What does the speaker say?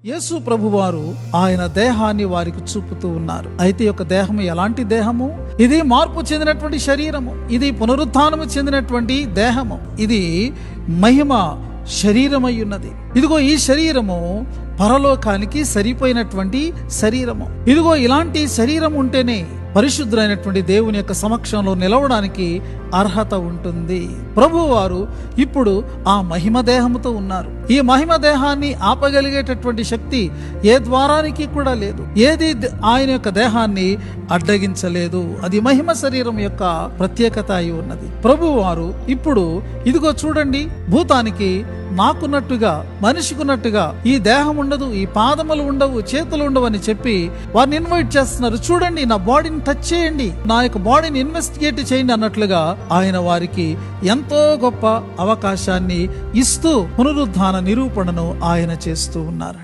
యేసు ప్రభువారు ఆయన దేహాన్ని వారికి చూపుతూ ఉన్నారు. అయితే ఈ యొక్క దేహము ఎలాంటి దేహము? ఇది మార్పు చెందినటువంటి శరీరము, ఇది పునరుత్థానము చెందినటువంటి దేహము, ఇది మహిమ శరీరమై ఉన్నది. ఇదిగో ఈ శరీరము పరలోకానికి సరిపోయినటువంటి శరీరము. ఇదిగో ఇలాంటి శరీరం ఉంటేనే పరిశుద్ధులైనటువంటి దేవుని యొక్క సమక్షంలో నిలవడానికి అర్హత ఉంటుంది. ప్రభువారు ఇప్పుడు ఆ మహిమ దేహముతో ఉన్నారు. ఈ మహిమ దేహాన్ని ఆపగలిగేటటువంటి శక్తి ఏ ద్వారానికి కూడా లేదు. ఏది ఆయన యొక్క దేహాన్ని అడ్డగించలేదు. అది మహిమ శరీరం యొక్క ప్రత్యేకత అయి ఉన్నది. ప్రభువారు ఇప్పుడు ఇదిగో చూడండి, భూతానికి నాకున్నట్టుగా మనిషికున్నట్టుగా ఈ దేహం ఉండదు, ఈ పాదములు ఉండవు, చేతులు ఉండవు అని చెప్పి వారిని ఇన్వైట్ చేస్తున్నారు. చూడండి, నా బాడీని టచ్ చేయండి, నా యొక్క బాడీని ఇన్వెస్టిగేట్ చేయండి అన్నట్లుగా ఆయన వారికి ఎంతో గొప్ప అవకాశాన్ని ఇస్తూ పునరుద్ధాన నిరూపణను ఆయన చేస్తూ ఉన్నారు.